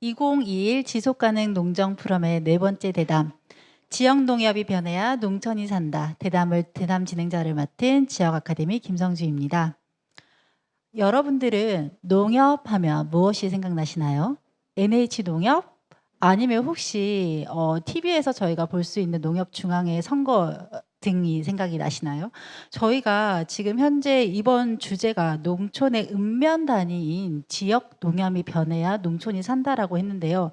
2021 지속가능 농정 포럼의 네 번째 대담, 지역 농협이 변해야 농촌이 산다. 대담 진행자를 맡은 지역 아카데미 김성주입니다. 여러분들은 농협하면 무엇이 생각나시나요? NH 농협? 아니면 혹시 TV에서 저희가 볼 수 있는 농협 중앙회 선거 등이 생각이 나시나요? 저희가 지금 현재 이번 주제가 농촌의 읍면 단위인 지역 농협이 변해야 농촌이 산다라고 했는데요.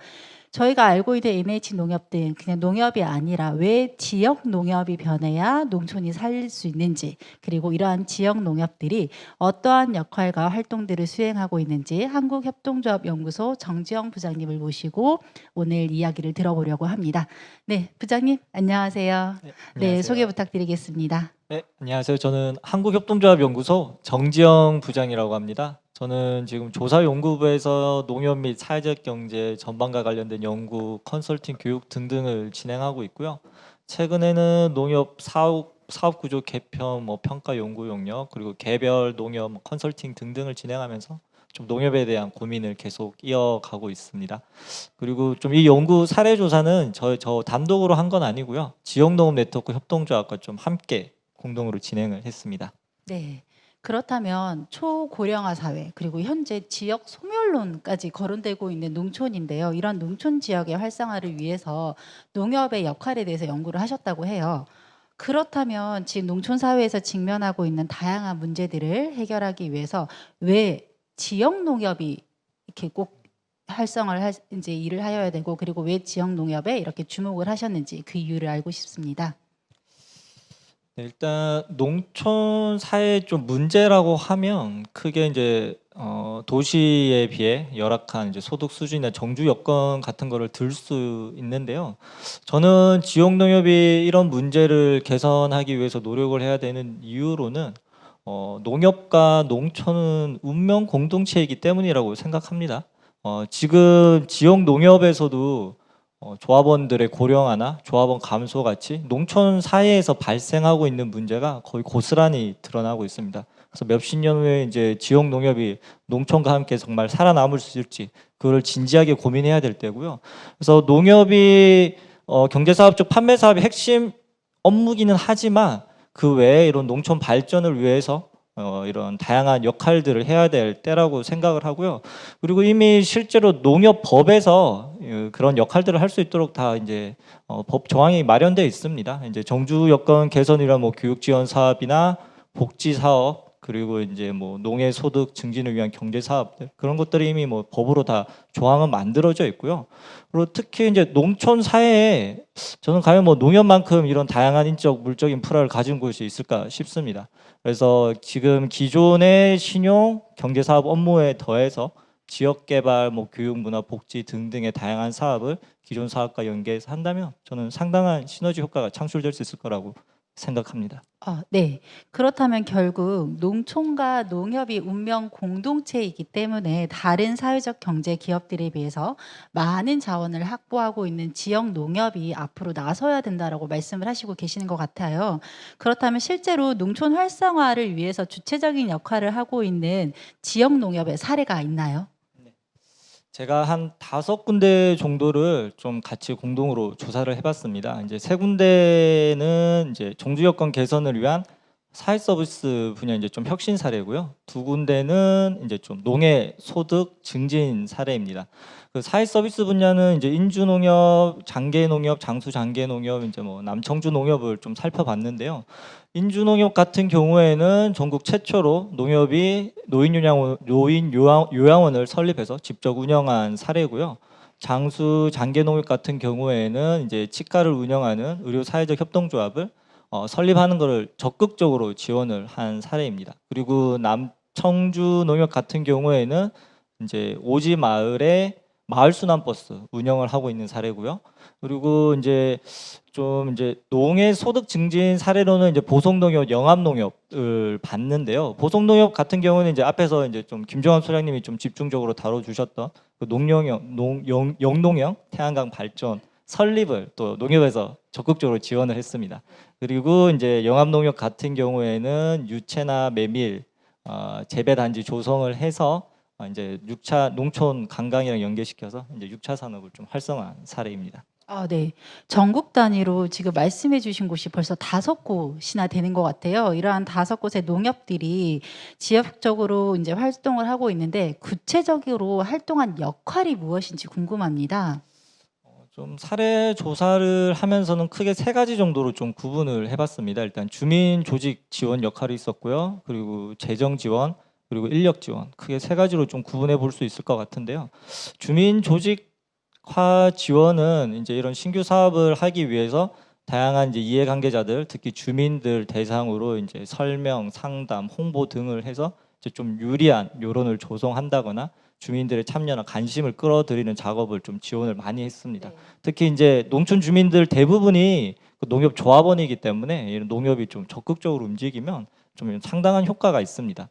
저희가 알고 있는 NH 농협 등 그냥 농협이 아니라 왜 지역 농협이 변해야 농촌이 살 수 있는지, 그리고 이러한 지역 농협들이 어떠한 역할과 활동들을 수행하고 있는지 한국협동조합연구소 정지영 부장님을 모시고 오늘 이야기를 들어보려고 합니다. 네, 부장님 안녕하세요. 네, 네, 안녕하세요. 소개 부탁드리겠습니다. 네, 안녕하세요. 저는 한국협동조합연구소 정지영 부장이라고 합니다. 저는 지금 조사연구부에서 농협 및 사회적 경제 전반과 관련된 연구, 컨설팅, 교육 등등을 진행하고 있고요. 최근에는 농협 사업구조 개편, 평가 연구 용역, 그리고 개별 농협 컨설팅 등등을 진행하면서 좀 농협에 대한 고민을 계속 이어가고 있습니다. 그리고 좀 이 연구 사례 조사는 저 단독으로 한 건 아니고요. 지역농업 네트워크 협동조합과 좀 함께 공동으로 진행을 했습니다. 네. 그렇다면 초고령화 사회 그리고 현재 지역 소멸론까지 거론되고 있는 농촌인데요. 이런 농촌 지역의 활성화를 위해서 농협의 역할에 대해서 연구를 하셨다고 해요. 그렇다면 지금 농촌 사회에서 직면하고 있는 다양한 문제들을 해결하기 위해서 왜 지역 농협이 이렇게 꼭 활성화를 이제 일을 하여야 되고, 그리고 왜 지역 농협에 이렇게 주목을 하셨는지 그 이유를 알고 싶습니다. 네, 일단 농촌 사회 좀 문제라고 하면 크게 이제 도시에 비해 열악한 이제 소득 수준이나 정주 여건 같은 거를 들 수 있는데요. 저는 지역 농협이 이런 문제를 개선하기 위해서 노력을 해야 되는 이유로는 농협과 농촌은 운명 공동체이기 때문이라고 생각합니다. 지금 지역 농협에서도 조합원들의 고령화나 조합원 감소 같이 농촌 사회에서 발생하고 있는 문제가 거의 고스란히 드러나고 있습니다. 그래서 몇십 년 후에 이제 지역 농협이 농촌과 함께 정말 살아남을 수 있을지 그걸 진지하게 고민해야 될 때고요. 그래서 농협이 경제사업적 판매 사업의 핵심 업무기는 하지만 그 외에 이런 농촌 발전을 위해서 이런 다양한 역할들을 해야 될 때라고 생각을 하고요. 그리고 이미 실제로 농협법에서 그런 역할들을 할 수 있도록 다 이제 법 조항이 마련되어 있습니다. 이제 정주 여건 개선이나 교육 지원 사업이나 복지 사업, 그리고 이제 농해 소득 증진을 위한 경제 사업들, 그런 것들이 이미 법으로 다 조항은 만들어져 있고요. 그리고 특히 이제 농촌 사회에 저는 과연 농협만큼 이런 다양한 인적 물적 인프라를 가진 곳이 있을까 싶습니다. 그래서 지금 기존의 신용 경제 사업 업무에 더해서 지역 개발, 교육, 문화, 복지 등등의 다양한 사업을 기존 사업과 연계해서 한다면 저는 상당한 시너지 효과가 창출될 수 있을 거라고 생각합니다. 네. 그렇다면 결국 농촌과 농협이 운명 공동체이기 때문에 다른 사회적 경제 기업들에 비해서 많은 자원을 확보하고 있는 지역 농협이 앞으로 나서야 된다라고 말씀을 하시고 계시는 것 같아요. 그렇다면 실제로 농촌 활성화를 위해서 주체적인 역할을 하고 있는 지역 농협의 사례가 있나요? 제가 한 5군데 정도를 좀 같이 공동으로 조사를 해봤습니다. 이제 3군데는 이제 정주 여건 개선을 위한 사회 서비스 분야 이제 좀 혁신 사례고요. 2군데는 이제 좀 농해 소득 증진 사례입니다. 그 사회 서비스 분야는 이제 인주 농협, 장계 농협, 장수 장계 농협, 이제 남청주 농협을 좀 살펴봤는데요. 인주농협 같은 경우에는 전국 최초로 농협이 노인 요양원을 설립해서 직접 운영한 사례고요. 장수 장계농협 같은 경우에는 이제 치과를 운영하는 의료 사회적 협동조합을 설립하는 것을 적극적으로 지원을 한 사례입니다. 그리고 남청주 농협 같은 경우에는 이제 오지 마을에 마을 순환 버스 운영을 하고 있는 사례고요. 그리고 이제 농해 소득 증진 사례로는 이제 보성농협, 영암농협을 봤는데요. 보성농협 같은 경우는 이제 앞에서 이제 좀 김종환 소장님이 좀 집중적으로 다뤄주셨던 그 영농형 태양광 발전 설립을 또 농협에서 적극적으로 지원을 했습니다. 그리고 이제 영암농협 같은 경우에는 유채나 메밀 재배 단지 조성을 해서 이제 6차 농촌 관광이랑 연계시켜서 이제 6차 산업을 좀 활성화한 사례입니다. 아, 네. 전국 단위로 지금 말씀해 주신 곳이 벌써 5곳이나 되는 것 같아요. 이러한 5곳의 농협들이 지역적으로 이제 활동을 하고 있는데 구체적으로 활동한 역할이 무엇인지 궁금합니다. 좀 사례 조사를 하면서는 크게 3가지 정도로 좀 구분을 해봤습니다. 일단 주민 조직 지원 역할이 있었고요. 그리고 재정 지원, 그리고 인력 지원. 크게 3가지로 좀 구분해 볼 수 있을 것 같은데요. 주민 조직화 지원은 이제 이런 신규 사업을 하기 위해서 다양한 이제 이해관계자들, 특히 주민들 대상으로 이제 설명, 상담, 홍보 등을 해서 이제 좀 유리한 여론을 조성한다거나 주민들의 참여나 관심을 끌어들이는 작업을 좀 지원을 많이 했습니다. 특히 이제 농촌 주민들 대부분이 그 농협 조합원이기 때문에 이런 농협이 좀 적극적으로 움직이면 좀 상당한 효과가 있습니다.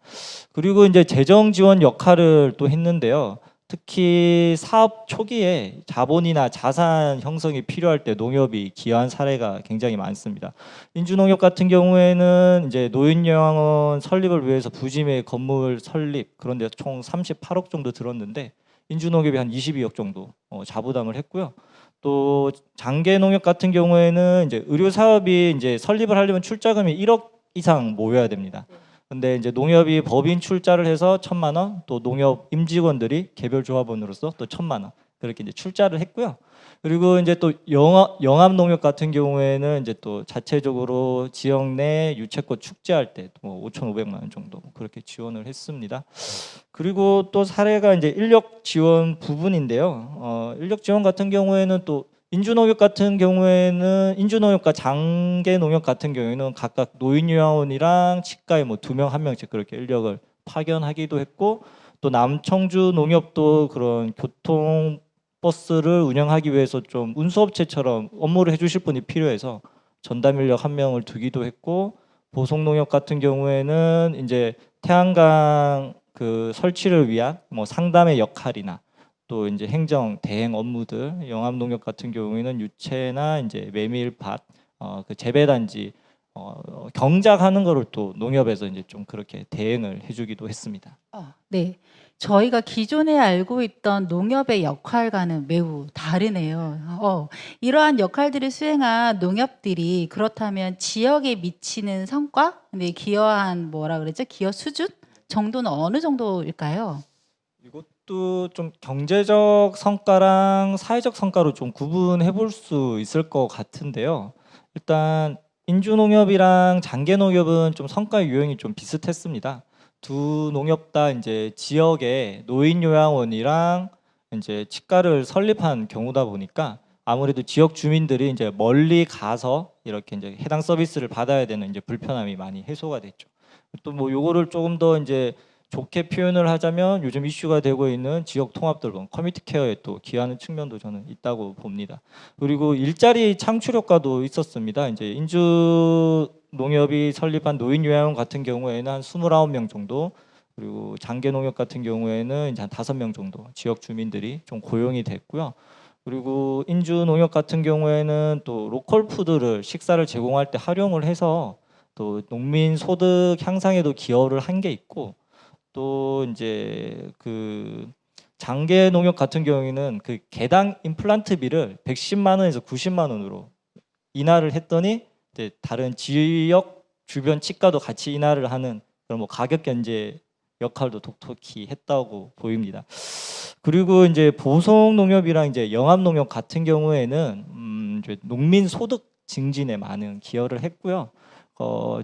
그리고 이제 재정 지원 역할을 또 했는데요. 특히 사업 초기에 자본이나 자산 형성이 필요할 때 농협이 기여한 사례가 굉장히 많습니다. 인주농협 같은 경우에는 이제 노인요양원 설립을 위해서 부지매 건물 설립 그런 데 총 38억 정도 들었는데 인주농협이 한 22억 정도 자부담을 했고요. 또 장계농협 같은 경우에는 이제 의료 사업이 이제 설립을 하려면 출자금이 1억 이상 모여야 됩니다. 근데 이제 농협이 법인 출자를 해서 1,000만 원, 또 농협 임직원들이 개별 조합원으로서 또 1,000만 원 그렇게 이제 출자를 했고요. 그리고 이제 또 영암 농협 같은 경우에는 이제 또 자체적으로 지역 내 유채꽃 축제할 때 뭐 5,500만 원 정도 그렇게 지원을 했습니다. 그리고 또 사례가 이제 인력 지원 부분인데요. 인력 지원 같은 경우에는 또 인주농협 같은 경우에는 인주농협과 장계농협 같은 경우에는 각각 노인요양원이랑 치과에 뭐 2명, 1명씩 그렇게 인력을 파견하기도 했고 또 남청주 농협도 그런 교통 버스를 운영하기 위해서 좀 운수업체처럼 업무를 해주실 분이 필요해서 전담 인력 1명을 두기도 했고 보성농협 같은 경우에는 이제 태양광 그 설치를 위한 뭐 상담의 역할이나 또 이제 행정 대행 업무들 영암농협 같은 경우에는 유채나 이제 메밀밭 그 재배단지 경작하는 거를 또 농협에서 이제 좀 그렇게 대행을 해주기도 했습니다. 네. 저희가 기존에 알고 있던 농협의 역할과는 매우 다르네요. 이러한 역할들을 수행한 농협들이 그렇다면 지역에 미치는 성과, 근데 기여한 뭐라 그랬죠? 기여 수준 정도는 어느 정도일까요? 이것도 좀 경제적 성과랑 사회적 성과로 좀 구분해 볼 수 있을 것 같은데요. 일단 인주농협이랑 장계농협은 좀 성과 유형이 좀 비슷했습니다. 두 농협 다 이제 지역에 노인요양원이랑 이제 치과를 설립한 경우다 보니까 아무래도 지역 주민들이 이제 멀리 가서 이렇게 이제 해당 서비스를 받아야 되는 이제 불편함이 많이 해소가 됐죠. 또 뭐 요거를 조금 더 이제 좋게 표현을 하자면 요즘 이슈가 되고 있는 지역 통합돌봄, 커뮤니티 케어에 또 기여하는 측면도 저는 있다고 봅니다. 그리고 일자리 창출 효과도 있었습니다. 이제 인주 농협이 설립한 노인 요양원 같은 경우에는 한 29명 정도, 그리고 장계 농협 같은 경우에는 이제 한 5명 정도 지역 주민들이 좀 고용이 됐고요. 그리고 인주 농협 같은 경우에는 또 로컬 푸드를 식사를 제공할 때 활용을 해서 또 농민 소득 향상에도 기여를 한 게 있고 또 이제 그 장계 농협 같은 경우에는 그 개당 임플란트비를 110만 원에서 90만 원으로 인하를 했더니 이제 다른 지역 주변 치과도 같이 인하를 하는 그런 뭐 가격 견제 역할도 독특히 했다고 보입니다. 그리고 이제 보성 농협이랑 이제 영암 농협 같은 경우에는 이제 농민 소득 증진에 많은 기여를 했고요.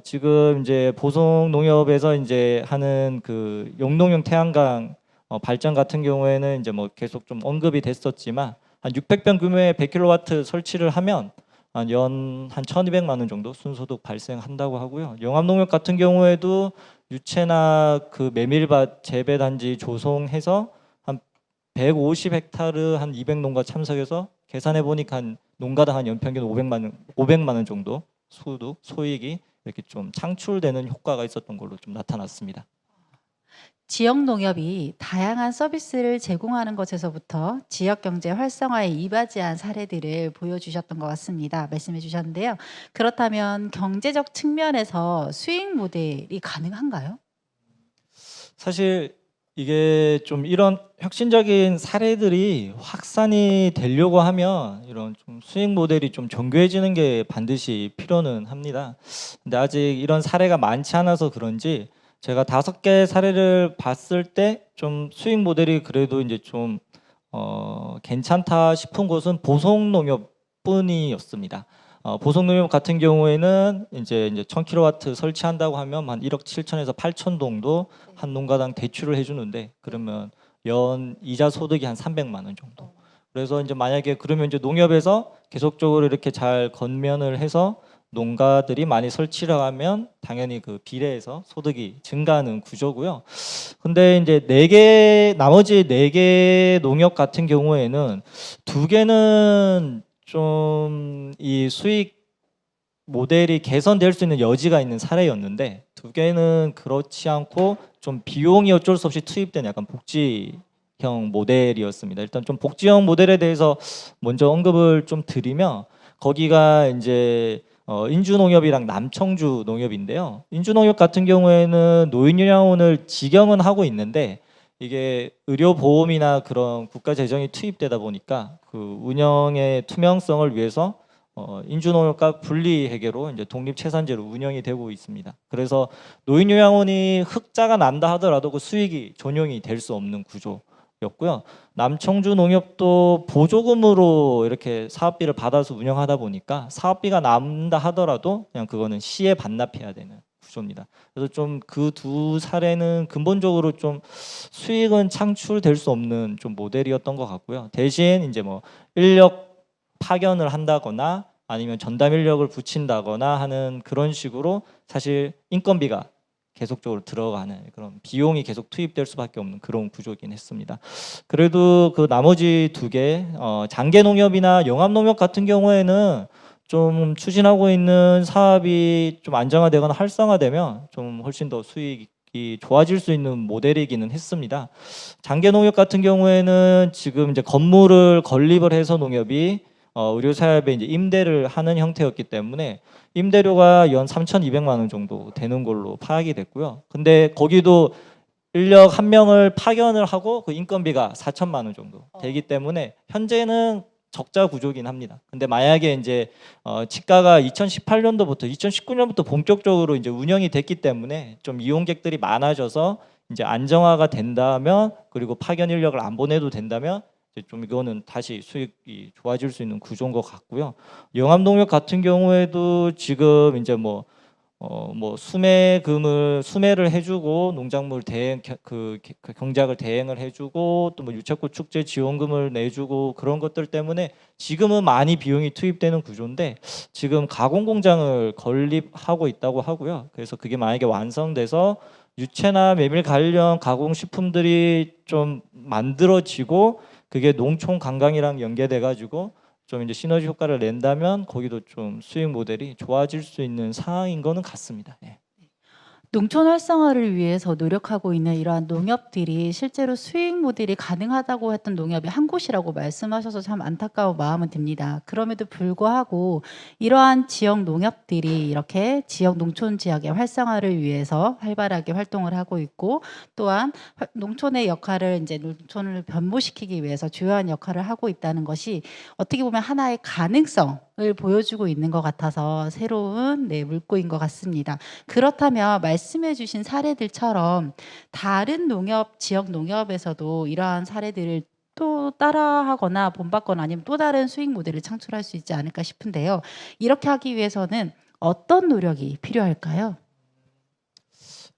지금 이제 보성 농협에서 이제 하는 그 용농형 태양광 발전 같은 경우에는 이제 뭐 계속 좀 언급이 됐었지만 한 600병 규모의 100kW 설치를 하면 한 1,200만 원 정도 순소득 발생한다고 하고요. 영암농협 같은 경우에도 유채나 그 메밀밭 재배 단지 조성해서 한 150헥타르 한 200농가 참석해서 계산해 보니까 한 농가당 한 연평균 500만 원 정도 소득, 소익이 이렇게 좀 창출되는 효과가 있었던 걸로 좀 나타났습니다. 지역 농협이 다양한 서비스를 제공하는 것에서부터 지역 경제 활성화에 이바지한 사례들을 보여주셨던 것 같습니다. 말씀해 주셨는데요. 그렇다면 경제적 측면에서 수익 모델이 가능한가요? 사실 이게 좀 이런 혁신적인 사례들이 확산이 되려고 하면 이런 좀 수익 모델이 좀 정교해지는 게 반드시 필요는 합니다. 근데 아직 이런 사례가 많지 않아서 그런지 제가 5개 사례를 봤을 때 좀 수익 모델이 그래도 이제 좀 괜찮다 싶은 곳은 보송농협뿐이었습니다. 보송농협 같은 경우에는 이제 1000kW 설치한다고 하면 한 1억 7천에서 8천 정도 한 농가당 대출을 해주는데 그러면 연 이자 소득이 한 300만 원 정도. 그래서 이제 만약에 그러면 이제 농협에서 계속적으로 이렇게 잘 건면을 해서 농가들이 많이 설치를 하면 당연히 그 비례해서 소득이 증가하는 구조고요. 근데 이제 나머지 4개 농협 같은 경우에는 2개는 좀 이 수익 모델이 개선될 수 있는 여지가 있는 사례였는데 2개는 그렇지 않고 좀 비용이 어쩔 수 없이 투입된 약간 복지형 모델이었습니다. 일단 좀 복지형 모델에 대해서 먼저 언급을 좀 드리면 거기가 이제 인주농협이랑 남청주 농협인데요. 인주농협 같은 경우에는 노인요양원을 직영은 하고 있는데 이게 의료보험이나 그런 국가 재정이 투입되다 보니까 그 운영의 투명성을 위해서 인주농협과 분리회계로 이제 독립채산제로 운영이 되고 있습니다. 그래서 노인요양원이 흑자가 난다 하더라도 그 수익이 전용이 될 수 없는 구조였고요. 남청주 농협도 보조금으로 이렇게 사업비를 받아서 운영하다 보니까 사업비가 남다 하더라도 그냥 그거는 시에 반납해야 되는 구조입니다. 그래서 좀 그 2사례는 근본적으로 좀 수익은 창출될 수 없는 좀 모델이었던 것 같고요. 대신 이제 뭐 인력 파견을 한다거나 아니면 전담 인력을 붙인다거나 하는 그런 식으로 사실 인건비가 계속적으로 들어가는 그런 비용이 계속 투입될 수밖에 없는 그런 구조긴 했습니다. 그래도 그 나머지 2개 장계농협이나 영암농협 같은 경우에는 좀 추진하고 있는 사업이 좀 안정화되거나 활성화되면 좀 훨씬 더 수익이 좋아질 수 있는 모델이기는 했습니다. 장계농협 같은 경우에는 지금 이제 건물을 건립을 해서 농협이 의료사업에 이제 임대를 하는 형태였기 때문에 임대료가 연 3,200만 원 정도 되는 걸로 파악이 됐고요. 근데 거기도 인력 1명을 파견을 하고 그 인건비가 4천만 원 정도 되기 때문에 현재는 적자 구조긴 합니다. 근데 만약에 이제 치과가 2018년도부터 2019년부터 본격적으로 이제 운영이 됐기 때문에 좀 이용객들이 많아져서 이제 안정화가 된다면 그리고 파견 인력을 안 보내도 된다면 이제 좀 이거는 다시 수익이 좋아질 수 있는 구조인 것 같고요. 영암농협 같은 경우에도 지금 이제 뭐 수매를 해주고 농작물 대행 그 경작을 대행을 해주고 또 뭐 유채꽃 축제 지원금을 내주고 그런 것들 때문에 지금은 많이 비용이 투입되는 구조인데 지금 가공 공장을 건립하고 있다고 하고요. 그래서 그게 만약에 완성돼서 유채나 메밀 관련 가공 식품들이 좀 만들어지고 그게 농촌 관광이랑 연계돼 가지고 좀 이제 시너지 효과를 낸다면 거기도 좀 수익 모델이 좋아질 수 있는 상황인 거는 같습니다. 예. 농촌 활성화를 위해서 노력하고 있는 이러한 농협들이 실제로 수익 모델이 가능하다고 했던 농협이 한 곳이라고 말씀하셔서 참 안타까운 마음은 듭니다. 그럼에도 불구하고 이러한 지역 농협들이 이렇게 지역 농촌 지역의 활성화를 위해서 활발하게 활동을 하고 있고 또한 농촌의 역할을 이제 농촌을 변모시키기 위해서 주요한 역할을 하고 있다는 것이 어떻게 보면 하나의 가능성을 보여주고 있는 것 같아서 새로운 물꼬인 것 같습니다. 그렇다면 말씀해 주신 사례들처럼 다른 농협, 지역 농협에서도 이러한 사례들을 또 따라하거나 본받거나 아니면 또 다른 수익 모델을 창출할 수 있지 않을까 싶은데요. 이렇게 하기 위해서는 어떤 노력이 필요할까요?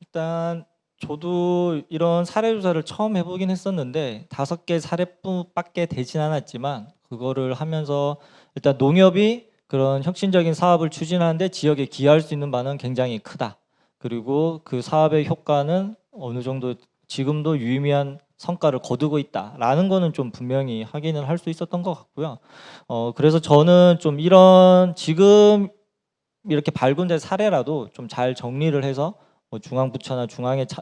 일단 저도 이런 사례 조사를 처음 해보긴 했었는데 5개 사례뿐밖에 되진 않았지만 그거를 하면서 일단 농협이 그런 혁신적인 사업을 추진하는데 지역에 기여할 수 있는 바는 굉장히 크다. 그리고 그 사업의 효과는 어느 정도 지금도 유의미한 성과를 거두고 있다라는 거는 좀 분명히 확인을 할 수 있었던 것 같고요. 그래서 저는 좀 이런 지금 이렇게 발굴된 사례라도 좀 잘 정리를 해서 중앙부처나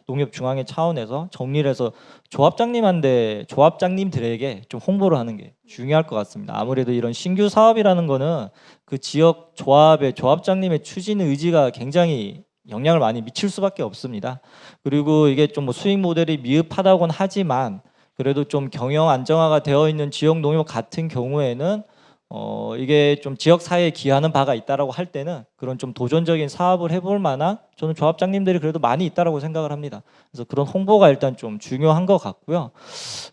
농협 중앙회 차원에서 정리를 해서 조합장님들에게 좀 홍보를 하는 게 중요할 것 같습니다. 아무래도 이런 신규 사업이라는 거는 그 지역 조합장님의 추진 의지가 굉장히 영향을 많이 미칠 수밖에 없습니다. 그리고 이게 좀 뭐 수익 모델이 미흡하다고는 하지만 그래도 좀 경영 안정화가 되어 있는 지역 농협 같은 경우에는 이게 좀 지역 사회에 기하는 바가 있다라고 할 때는 그런 좀 도전적인 사업을 해볼 만한 저는 조합장님들이 그래도 많이 있다라고 생각을 합니다. 그래서 그런 홍보가 일단 좀 중요한 것 같고요.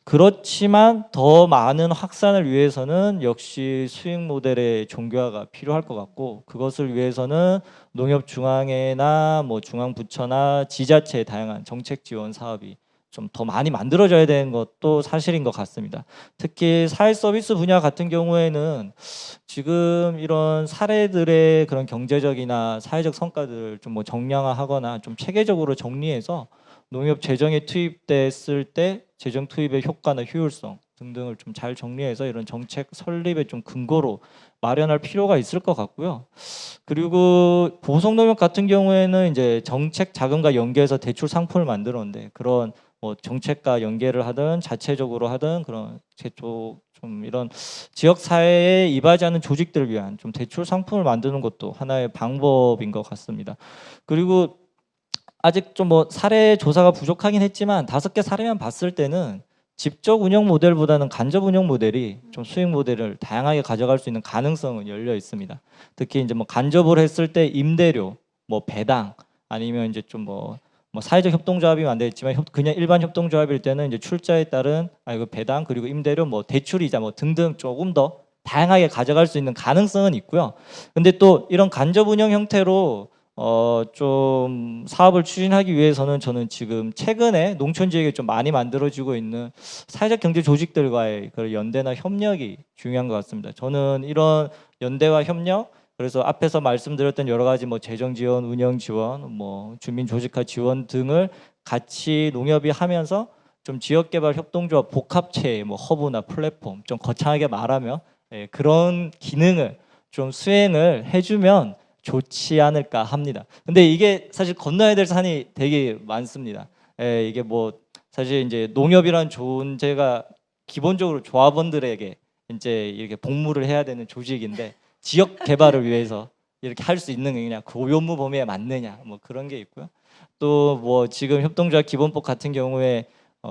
그렇지만 더 많은 확산을 위해서는 역시 수익 모델의 종교화가 필요할 것 같고 그것을 위해서는 농협중앙회나 뭐 중앙부처나 지자체의 다양한 정책 지원 사업이 좀 더 많이 만들어져야 되는 것도 사실인 것 같습니다. 특히 사회 서비스 분야 같은 경우에는 지금 이런 사례들의 그런 경제적이나 사회적 성과들을 좀 뭐 정량화하거나 좀 체계적으로 정리해서 농협 재정에 투입됐을 때 재정 투입의 효과나 효율성 등등을 좀 잘 정리해서 이런 정책 설립의 좀 근거로 마련할 필요가 있을 것 같고요. 그리고 보성농협 같은 경우에는 이제 정책 자금과 연계해서 대출 상품을 만들었는데 그런 뭐 정책과 연계를 하든 자체적으로 하든 그런 제쪽 좀 이런 지역 사회에 이바지 하는 조직들을 위한 좀 대출 상품을 만드는 것도 하나의 방법인 것 같습니다. 그리고 아직 좀 뭐 사례 조사가 부족하긴 했지만 5개 사례만 봤을 때는 직접 운영 모델보다는 간접 운영 모델이 좀 수익 모델을 다양하게 가져갈 수 있는 가능성은 열려 있습니다. 특히 이제 뭐 간접으로 했을 때 임대료, 뭐 배당 아니면 이제 좀 뭐 사회적 협동조합이면 안 되겠지만 그냥 일반 협동조합일 때는 이제 출자에 따른 그 배당 그리고 임대료 뭐 대출이자 뭐 등등 조금 더 다양하게 가져갈 수 있는 가능성은 있고요. 근데 또 이런 간접 운영 형태로 좀 사업을 추진하기 위해서는 저는 지금 최근에 농촌 지역에 좀 많이 만들어지고 있는 사회적 경제 조직들과의 그 연대나 협력이 중요한 것 같습니다. 저는 이런 연대와 협력 그래서 앞에서 말씀드렸던 여러 가지 뭐 재정 지원, 운영 지원, 뭐 주민 조직화 지원 등을 같이 농협이 하면서 좀 지역개발 협동조합 복합체 뭐 허브나 플랫폼 좀 거창하게 말하면 그런 기능을 좀 수행을 해주면 좋지 않을까 합니다. 근데 이게 사실 건너야 될 산이 되게 많습니다. 이게 뭐 사실 이제 농협이란 존재가 기본적으로 조합원들에게 이제 이렇게 복무를 해야 되는 조직인데 지역 개발을 위해서 이렇게 할 수 있는 거냐, 고용무 범위에 맞느냐, 뭐 그런 게 있고요. 또 뭐 지금 협동조합 기본법 같은 경우에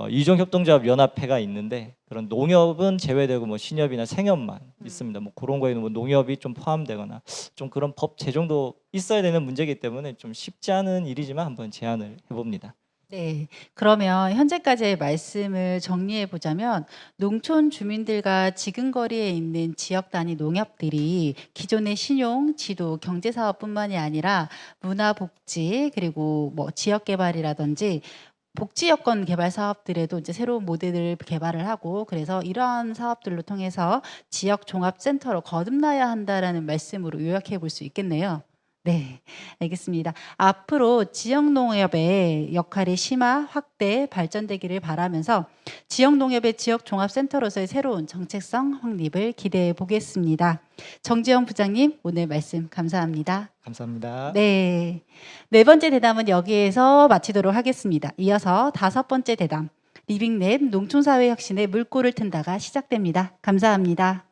이종 협동조합 연합회가 있는데 그런 농협은 제외되고 뭐 신협이나 생협만 있습니다. 뭐 그런 거에는 뭐 농협이 좀 포함되거나 좀 그런 법 제정도 있어야 되는 문제이기 때문에 좀 쉽지 않은 일이지만 한번 제안을 해봅니다. 네. 그러면 현재까지의 말씀을 정리해 보자면 농촌 주민들과 지근거리에 있는 지역 단위 농협들이 기존의 신용, 지도, 경제 사업뿐만이 아니라 문화 복지 그리고 뭐 지역 개발이라든지 복지 여건 개발 사업들에도 이제 새로운 모델을 개발을 하고 그래서 이러한 사업들로 통해서 지역 종합 센터로 거듭나야 한다라는 말씀으로 요약해 볼 수 있겠네요. 네. 알겠습니다. 앞으로 지역 농협의 역할이 심화, 확대, 발전되기를 바라면서 지역 농협의 지역 종합 센터로서의 새로운 정책성 확립을 기대해 보겠습니다. 정지영 부장님, 오늘 말씀 감사합니다. 감사합니다. 네. 네 번째 대담은 여기에서 마치도록 하겠습니다. 이어서 5번째 대담, 리빙랩 농촌사회 혁신의 물꼬를 튼다가 시작됩니다. 감사합니다.